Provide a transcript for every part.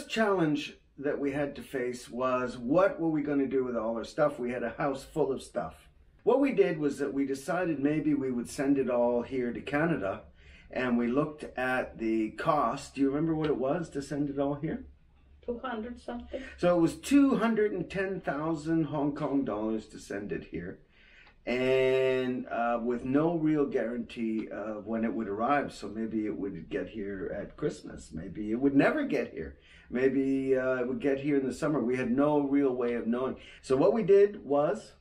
first challenge that we had to face was, what were we going to do with all our stuff? We had a house full of stuff. What we did was that we decided maybe we would send it all here to Canada, and we looked at the cost. Do you remember what it was to send it all here? 200 something. So it was 210,000 Hong Kong dollars to send it here, and with no real guarantee of when it would arrive. So maybe it would get here at Christmas. Maybe it would never get here. Maybe it would get here in the summer. We had no real way of knowing. So what we did was,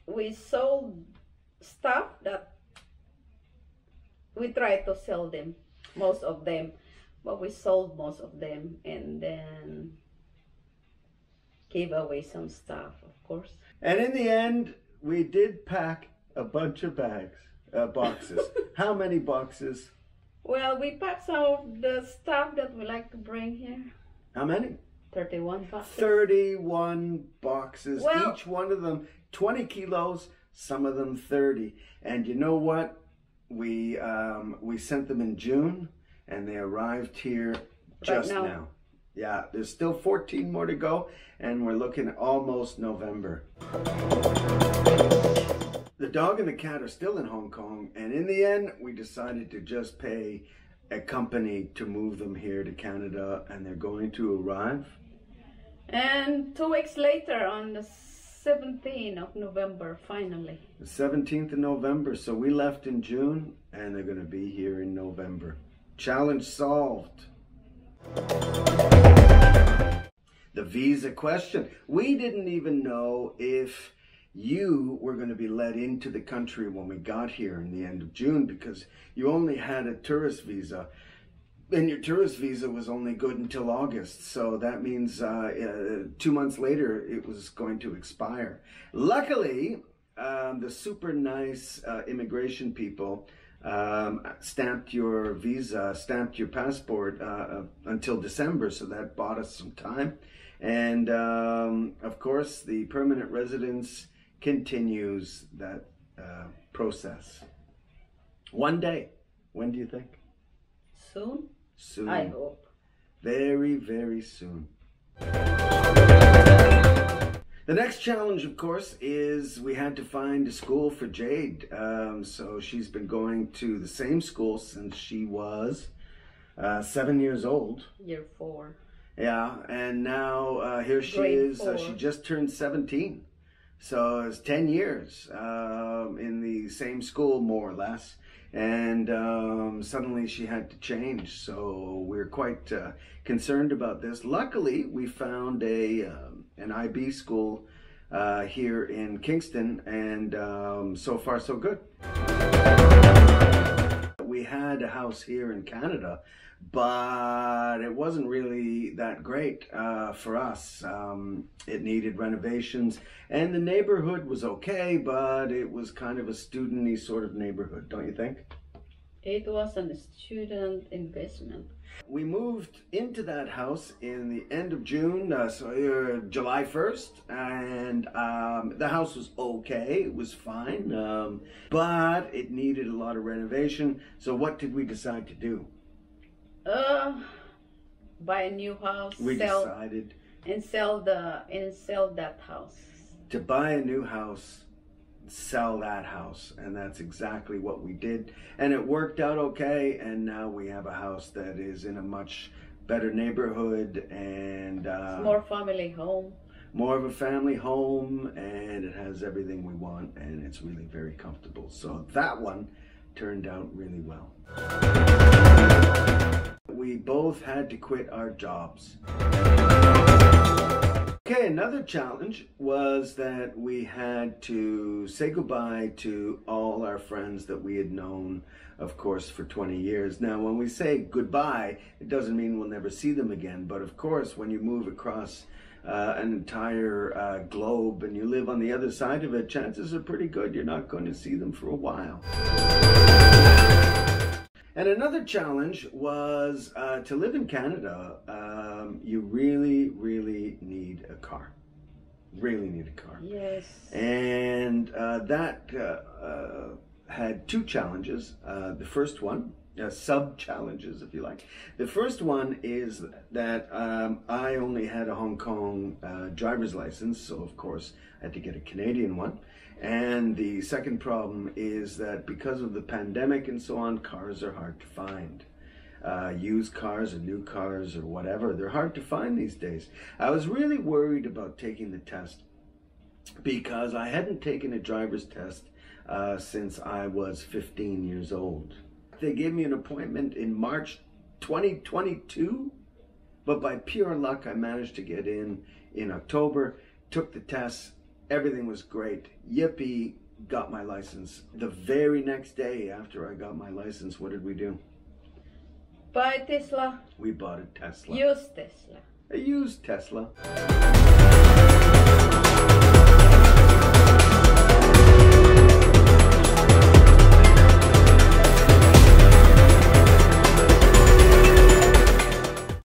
we sold stuff that we tried to sell them, most of them, but we sold most of them and then gave away some stuff, of course. And in the end, we did pack a bunch of boxes. How many boxes? Well, we packed some of the stuff that we like to bring here. How many? 31 boxes. 31 boxes, well, each one of them 20 kilos, some of them 30. And you know what? We sent them in June, and they arrived here just right now. Yeah, there's still 14 more to go, and we're looking at almost November. The dog and the cat are still in Hong Kong, and in the end, we decided to just pay a company to move them here to Canada, and they're going to arrive. And 2 weeks later, on the 17th of November, finally. The 17th of November, so we left in June, and they're going to be here in November. Challenge solved. The visa question. We didn't even know if you were going to be let into the country when we got here in the end of June, because you only had a tourist visa, and your tourist visa was only good until August. So that means 2 months later it was going to expire. Luckily, the super nice immigration people stamped your visa, stamped your passport until December, so that bought us some time. And of course, the permanent residence continues that process. One day. When do you think? Soon? Soon. I hope. Very, very soon. The next challenge, of course, is we had to find a school for Jade. So she's been going to the same school since she was 7 years old. Year 4. Yeah, and now here she Grade is. 4. She just turned 17. So it's 10 years in the same school, more or less. And suddenly she had to change. So we're quite concerned about this. Luckily, we found an IB school here in Kingston, and so far so good. We had a house here in Canada, but it wasn't really that great for us. It needed renovations, and the neighborhood was okay, but it was kind of a student-y sort of neighborhood, don't you think? It was a student investment. We moved into that house in the end of June, July 1st, and the house was okay, it was fine, but it needed a lot of renovation. So what did we decide to do? Buy a new house. We decided and sell that house. To buy a new house, sell that house, and that's exactly what we did, and it worked out okay. And now we have a house that is in a much better neighborhood, and more family home. More of a family home, and it has everything we want, and it's really very comfortable. So that one turned out really well. We both had to quit our jobs. Okay, another challenge was that we had to say goodbye to all our friends that we had known, of course, for 20 years. Now, when we say goodbye, it doesn't mean we'll never see them again. But of course, when you move across an entire globe and you live on the other side of it, chances are pretty good you're not going to see them for a while. And another challenge was to live in Canada, you really, really need a car. Really need a car. Yes. And that had two challenges. The first one, sub-challenges if you like. The first one is that I only had a Hong Kong driver's license, so of course I had to get a Canadian one. And the second problem is that because of the pandemic and so on, cars are hard to find. Used cars or new cars or whatever, they're hard to find these days. I was really worried about taking the test because I hadn't taken a driver's test since I was 15 years old. They gave me an appointment in March 2022, but by pure luck I managed to get in October, took the test, everything was great, yippee, got my license. The very next day after I got my license, what did we do? Buy Tesla. We bought a Tesla. Use Tesla. A used Tesla.